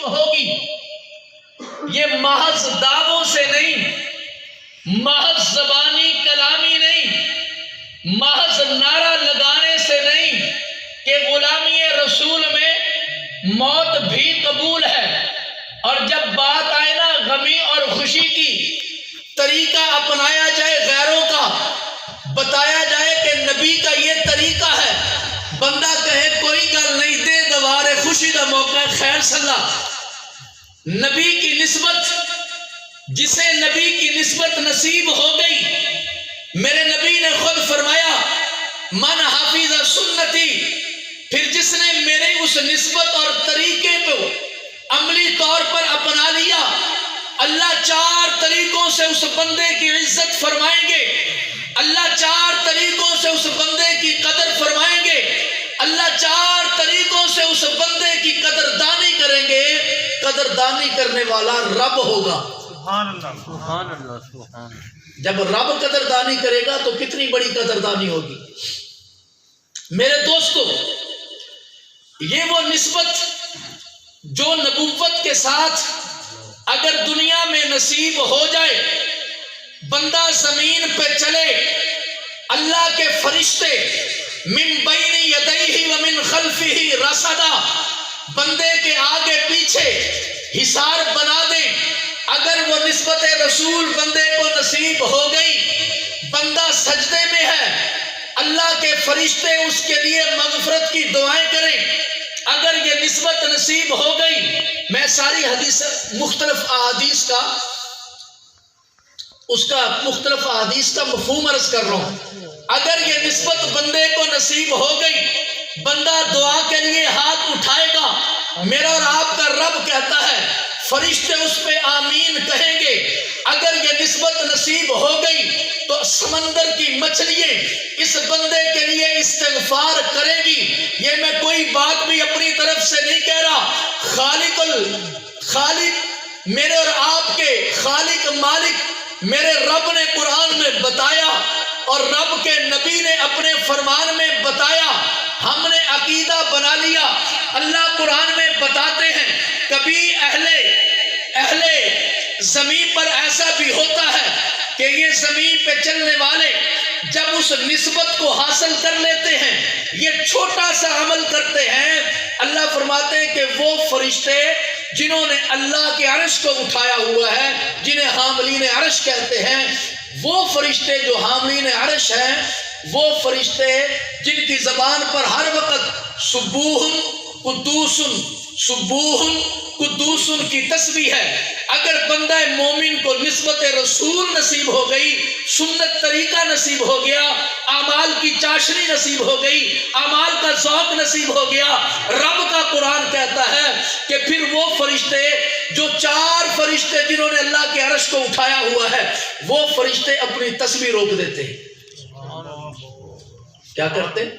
ہوگی، یہ محض دعووں سے نہیں، محض زبانی کلامی نہیں، محض نعرہ لگانے سے نہیں کہ غلامی رسول میں موت بھی قبول ہے، اور جب بات آئے نا غمی اور خوشی کی، طریقہ اپنایا جائے غیروں کا، بتایا جائے کہ نبی کا یہ طریقہ ہے، بندہ کہے کوئی گل نہیں، دے دوارے خوشی کا موقع خیر صلاح۔ نبی کی نسبت، جسے نبی کی نسبت نصیب ہو گئی، میرے نبی نے خود فرمایا من حافظ سنتی، پھر جس نے میرے اس نسبت اور طریقے کو عملی طور پر اپنا لیا، اللہ 4 طریقوں سے اس بندے کی عزت فرمائیں گے، اللہ 4 طریقوں سے اس بندے کی قدر فرمائیں گے، اللہ 4 طریقوں سے اس بندے کی قدردانی کریں گے۔ قدردانی کرنے والا رب ہوگا۔ سبحان اللہ سبحان اللہ سبحان اللہ۔ جب رب قدردانی کرے گا تو کتنی بڑی قدردانی ہوگی۔ میرے دوستو، یہ وہ نسبت جو نبوت کے ساتھ اگر دنیا میں نصیب ہو جائے، بندہ زمین پہ چلے، اللہ کے فرشتے من بین یدیہ ومن خلفہ رصدا، بندے کے آگے پیچھے حصار بنا دیں، اگر وہ نسبت رسول بندے کو نصیب ہو گئی، بندہ سجدے میں ہے، اللہ کے فرشتے اس کے لیے مغفرت کی دعائیں کریں، اگر یہ نسبت نصیب ہو گئی۔ میں ساری حدیث مختلف احادیث کا مفہوم عرض کر رہا ہوں۔ اگر یہ نسبت بندے کو نصیب ہو گئی، بندہ دعا کے لیے ہاتھ اٹھائے گا، میرا اور آپ کا رب کہتا ہے، فرشتے اس پہ آمین کہیں گے۔ اگر یہ نسبت نصیب ہو گئی تو سمندر کی مچھلیاں اس بندے کے لیے استغفار کریں گی۔ یہ میں کوئی بات بھی اپنی طرف سے نہیں کہہ رہا، خالق میرے اور آپ کے خالق مالک میرے رب نے قرآن میں بتایا، اور رب کے نبی نے اپنے فرمان میں بتایا، ہم نے عقیدہ بنا لیا۔ اللہ قرآن میں بتاتے ہیں کبھی اہل زمین پر ایسا بھی ہوتا ہے کہ یہ زمین پہ چلنے والے جب اس نسبت کو حاصل کر لیتے ہیں، یہ چھوٹا سا عمل کرتے ہیں، اللہ فرماتے ہیں کہ وہ فرشتے جنہوں نے اللہ کے عرش کو اٹھایا ہوا ہے، جنہیں حاملین عرش کہتے ہیں، وہ فرشتے جو حاملین عرش ہیں، وہ فرشتے جن کی زبان پر ہر وقت سبوح قدوس کی تسبیح ہے، اگر بندہ مومن کو نسبت رسول نصیب ہو گئی، سنت طریقہ نصیب ہو گیا، اعمال کی چاشنی نصیب ہو گئی، اعمال کا ذوق نصیب ہو گیا، رب کا قرآن کہتا ہے کہ پھر وہ فرشتے جو 4 فرشتے جنہوں نے اللہ کے عرش کو اٹھایا ہوا ہے، وہ فرشتے اپنی تسبیح روک دیتے ہیں۔ کیا کرتے ہیں؟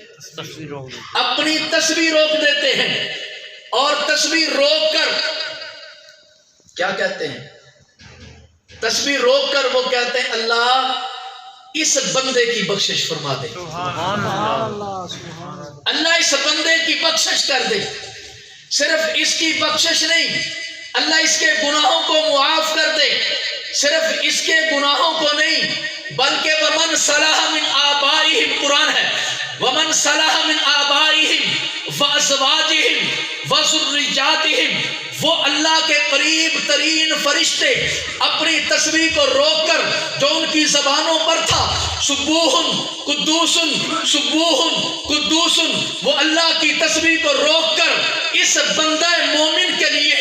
اپنی تسبیح روک دیتے ہیں، اور تسبیح روک کر کیا کہتے ہیں؟ تسبیح روک کر وہ کہتے ہیں اللہ اس بندے کی بخشش فرما دے، اللہ اس بندے کی بخشش کر دے۔ صرف اس کی بخشش نہیں، اللہ اس کے گناہوں کو معاف کر دے، صرف اس کے گناہوں کو نہیں بلکہ ومن صلح من آبائہم، قرآن ہے، ومن صلح من آبائہم وازواجہم وذریاتہم، وہ اللہ کے قریب ترین فرشتے اپنی تسبیح کو روک کر جو ان کی زبانوں پر تھا سبوح قدوس سبوح قدوس، وہ اللہ کی تسبیح کو روک کر اس بندہ مومن کے لیے،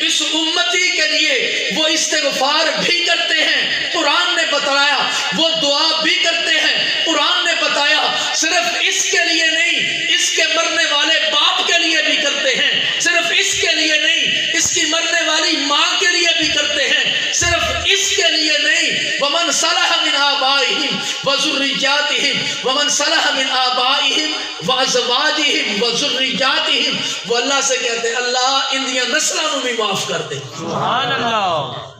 اس امتی کے لیے وہ استغفار بھی کرتے ہیں، قرآن نے بتایا، وہ دعا بھی کرتے ہیں، قرآن نے بتایا، صرف اس کے لیے نہیں، اس کے مرنے والے باپ کے لیے بھی کرتے ہیں، صرف اس کے لیے نہیں، اس کی مرنے والی ماں کے لیے بھی کرتے ہیں، صرف اس کے لیے نہیں، ومن صلح من آبائہم وذریاتہم، ومن صلح من آبائہم وازواجہم وذریاتہم، وہ اللہ سے کہتے ہیں اللہ ان دیاں نسلاں نوں بھی معاف کر دے۔ سبحان اللہ۔